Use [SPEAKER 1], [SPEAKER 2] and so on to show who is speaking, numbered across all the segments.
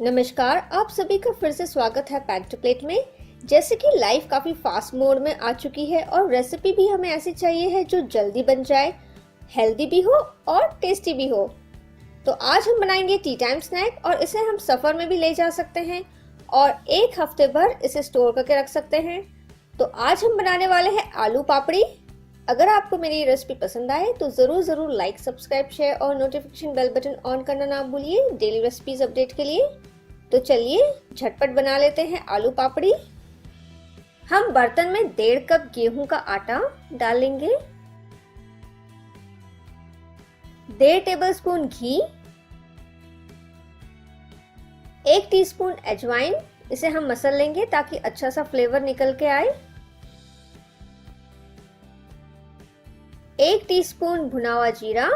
[SPEAKER 1] नमस्कार, आप सभी का फिर से स्वागत है पैक टू प्लेट में। जैसे कि लाइफ काफ़ी फास्ट मोड में आ चुकी है और रेसिपी भी हमें ऐसी चाहिए है जो जल्दी बन जाए, हेल्दी भी हो और टेस्टी भी हो। तो आज हम बनाएंगे टी टाइम स्नैक और इसे हम सफ़र में भी ले जा सकते हैं और एक हफ्ते भर इसे स्टोर करके रख सकते हैं। तो आज हम बनाने वाले हैं आलू पापड़ी। अगर आपको मेरी रेसिपी पसंद आए तो ज़रूर लाइक, सब्सक्राइब, शेयर और नोटिफिकेशन बेल बटन ऑन करना ना भूलिए डेली रेसिपीज अपडेट के लिए। तो चलिए झटपट बना लेते हैं आलू पापड़ी। हम बर्तन में 1.5 कप गेहूं का आटा डालेंगे, 1.5 टेबलस्पून घी, 1 टीस्पून अजवाइन, इसे हम मसल लेंगे ताकि अच्छा सा फ्लेवर निकल के आए, 1 टीस्पून भुना हुआ जीरा,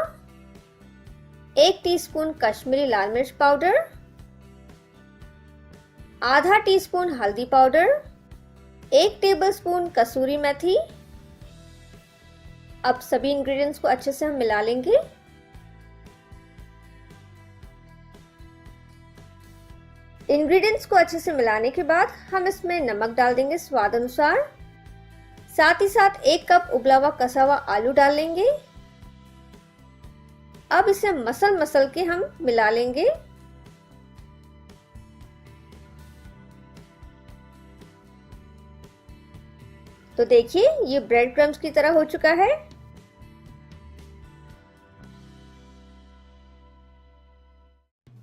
[SPEAKER 1] 1 टीस्पून कश्मीरी लाल मिर्च पाउडर, आधा टीस्पून हल्दी पाउडर, 1 टेबलस्पून कसूरी मेथी। अब सभी इंग्रेडिएंट्स को अच्छे से हम मिला लेंगे। इंग्रेडिएंट्स को अच्छे से मिलाने के बाद हम इसमें नमक डाल देंगे स्वाद अनुसार। साथ ही साथ 1 कप उबला हुआ कसा हुआ आलू डाल लेंगे। अब इसे मसल के हम मिला लेंगे। तो देखिए ये ब्रेड क्रम्स की तरह हो चुका है।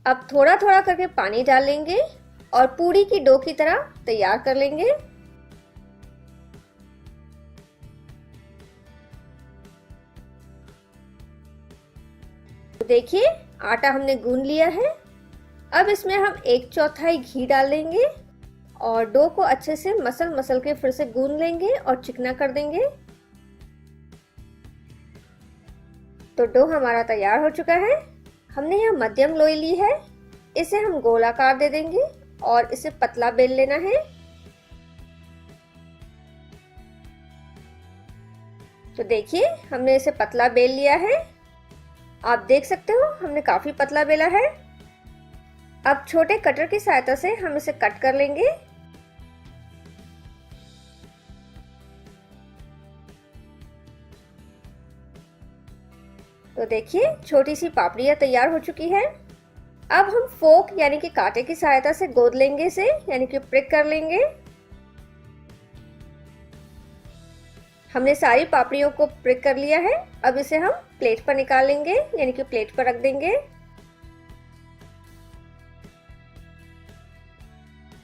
[SPEAKER 1] अब थोड़ा थोड़ा करके पानी डाल लेंगे और पूरी की डो की तरह तैयार कर लेंगे। तो देखिए आटा हमने गूंद लिया है। अब इसमें हम 1/4 घी डाल लेंगे और डो को अच्छे से मसल के फिर से गूंद लेंगे और चिकना कर देंगे। तो डो हमारा तैयार हो चुका है। हमने यहाँ मध्यम लोई ली है, इसे हम गोलाकार दे देंगे और इसे पतला बेल लेना है। तो देखिए हमने इसे पतला बेल लिया है। आप देख सकते हो हमने काफी पतला बेला है। अब छोटे कटर की सहायता से हम इसे कट कर लेंगे। तो देखिए छोटी सी पापड़ियाँ तैयार हो चुकी है। अब हम फोक यानी कि कांटे की सहायता से गोद लेंगे इसे, यानी कि प्रिक कर लेंगे। हमने सारी पापड़ियों को प्रिक कर लिया है। अब इसे हम प्लेट पर निकाल लेंगे, यानी कि प्लेट पर रख देंगे।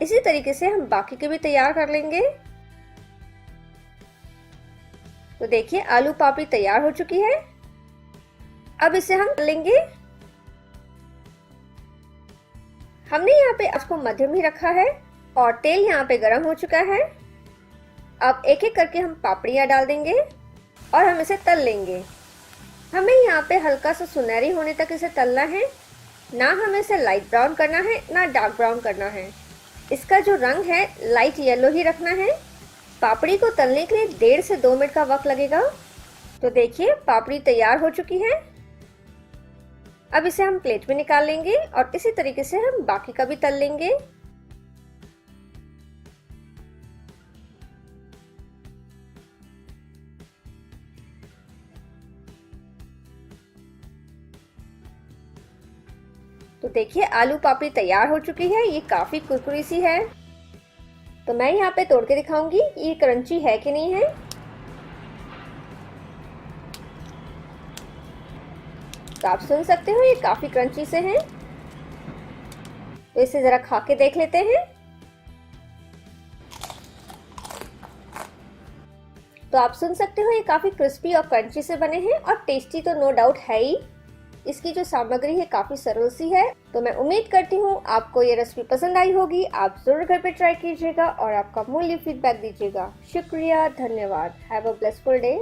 [SPEAKER 1] इसी तरीके से हम बाकी के भी तैयार कर लेंगे। तो देखिए आलू पापड़ी तैयार हो चुकी है। अब इसे हम लेंगे। हमने यहाँ पे आंच को मध्यम ही रखा है और तेल यहाँ पे गरम हो चुका है। अब एक एक करके हम पापड़ियाँ डाल देंगे और हम इसे तल लेंगे। हमें यहाँ पे हल्का सा सुनहरी होने तक इसे तलना है। ना हमें इसे लाइट ब्राउन करना है ना डार्क ब्राउन करना है। इसका जो रंग है लाइट येलो ही रखना है। पापड़ी को तलने के लिए 1.5 से 2 मिनट का वक्त लगेगा। तो देखिए पापड़ी तैयार हो चुकी है। अब इसे हम प्लेट में निकाल लेंगे और इसी तरीके से हम बाकी का भी तल लेंगे। तो देखिए आलू पापड़ी तैयार हो चुकी है। ये काफी कुरकुरी सी है। तो मैं यहाँ पे तोड़ के दिखाऊंगी ये क्रंची है कि नहीं है। तो आप सुन सकते हो ये काफी क्रंची से हैं। तो इसे जरा खा के देख लेते हैं। तो आप सुन सकते हो ये काफी क्रिस्पी और क्रंची से बने हैं और टेस्टी तो नो डाउट है ही। इसकी जो सामग्री है काफी सरल सी है। तो मैं उम्मीद करती हूँ आपको ये रेसिपी पसंद आई होगी। आप जरूर घर पे ट्राई कीजिएगा और आपका मूल्य फीडबैक दीजिएगा। शुक्रिया, धन्यवाद। Have a blessful day.